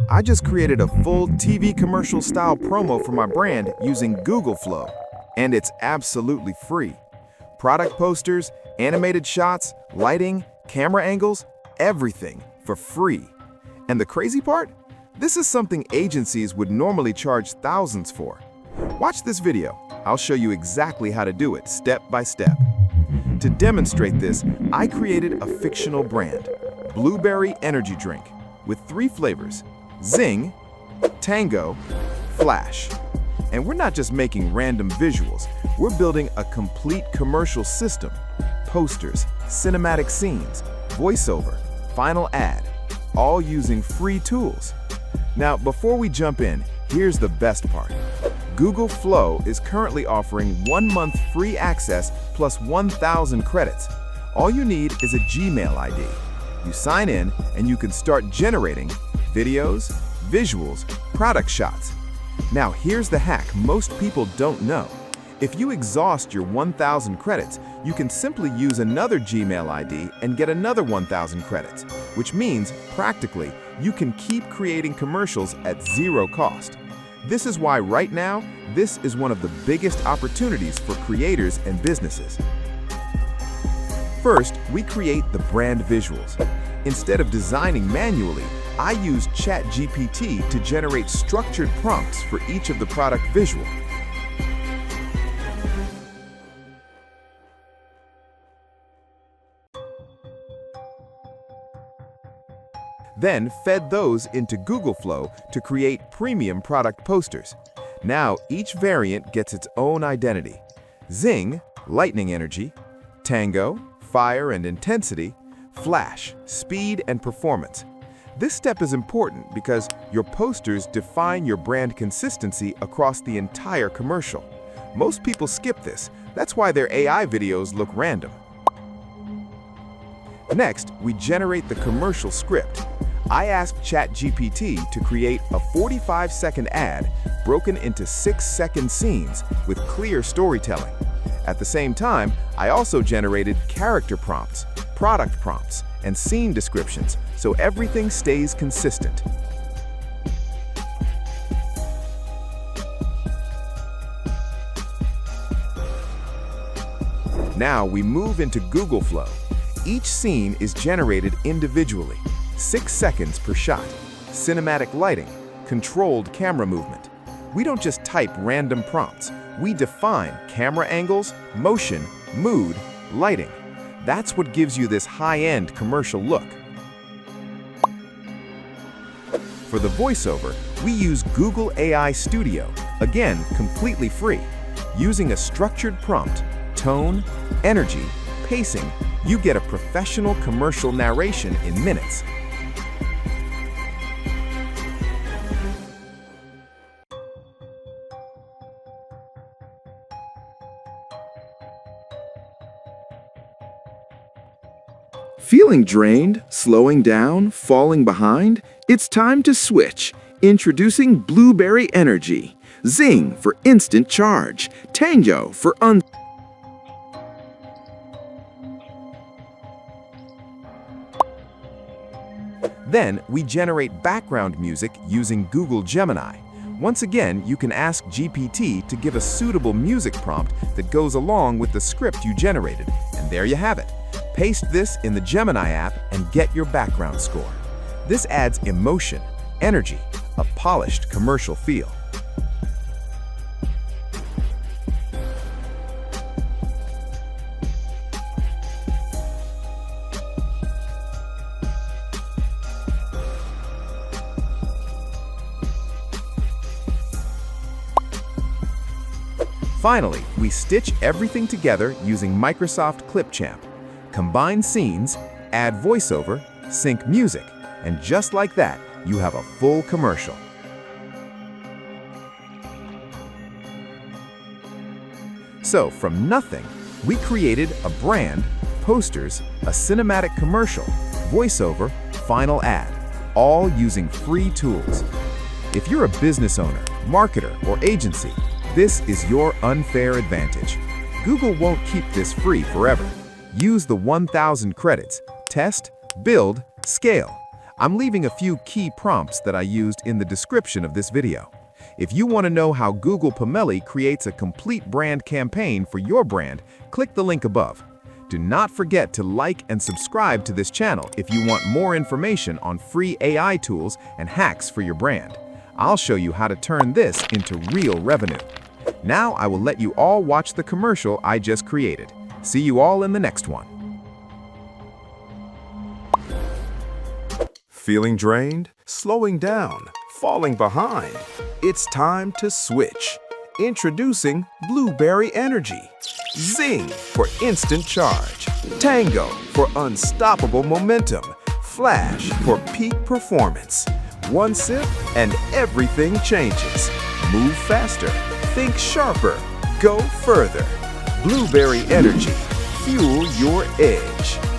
I just created a full TV commercial style promo for my brand using Google Flow, and it's absolutely free. Product posters, animated shots, lighting, camera angles, everything for free. And the crazy part? This is something agencies would normally charge thousands for. Watch this video. I'll show you exactly how to do it step by step. To demonstrate this, I created a fictional brand, Bluberry Energy Drink, with 3 flavors: Zing, Tango, Flash. And we're not just making random visuals, we're building a complete commercial system. Posters, cinematic scenes, voiceover, final ad, all using free tools. Now, before we jump in, here's the best part. Google Flow is currently offering 1 month free access plus 1,000 credits. All you need is a Gmail ID. You sign in and you can start generating videos, visuals, product shots. Now here's the hack most people don't know. If you exhaust your 1,000 credits, you can simply use another Gmail ID and get another 1,000 credits, which means, practically, you can keep creating commercials at 0 cost. This is why right now, this is one of the biggest opportunities for creators and businesses. First, we create the brand visuals. Instead of designing manually, I use ChatGPT to generate structured prompts for each of the product visual. Then fed those into Google Flow to create premium product posters. Now each variant gets its own identity. Zing, lightning energy; Tango, fire and intensity; Flash, speed and performance. This step is important because your posters define your brand consistency across the entire commercial. Most people skip this. That's why their AI videos look random. Next, we generate the commercial script. I asked ChatGPT to create a 45-second ad broken into 6-second scenes with clear storytelling. At the same time, I also generated character prompts, product prompts, and scene descriptions so everything stays consistent. Now we move into Google Flow. Each scene is generated individually, 6 seconds per shot, cinematic lighting, controlled camera movement. We don't just type random prompts, we define camera angles, motion, mood, lighting. That's what gives you this high-end commercial look. For the voiceover, we use Google AI Studio, again, completely free. Using a structured prompt, tone, energy, pacing, you get a professional commercial narration in minutes. Feeling drained, slowing down, falling behind? It's time to switch. Introducing Bluberry Energy. Zing for instant charge. Tango for Then we generate background music using Google Gemini. Once again, you can ask GPT to give a suitable music prompt that goes along with the script you generated. And there you have it. Paste this in the Gemini app and get your background score. This adds emotion, energy, a polished commercial feel. Finally, we stitch everything together using Microsoft Clipchamp. Combine scenes, add voiceover, sync music, and just like that, you have a full commercial. So from nothing, we created a brand, posters, a cinematic commercial, voiceover, final ad, all using free tools. If you're a business owner, marketer, or agency, this is your unfair advantage. Google won't keep this free forever. Use the 1,000 credits, test, build, scale. I'm leaving a few key prompts that I used in the description of this video. If you want to know how Google Pomelli creates a complete brand campaign for your brand, click the link above. Do not forget to like and subscribe to this channel if you want more information on free AI tools and hacks for your brand. I'll show you how to turn this into real revenue. Now I will let you all watch the commercial I just created. See you all in the next one. Feeling drained? Slowing down? Falling behind? It's time to switch. Introducing Bluberry Energy. Zing for instant charge. Tango for unstoppable momentum. Flash for peak performance. One sip and everything changes. Move faster. Think sharper. Go further. Bluberry Energy. Fuel your edge.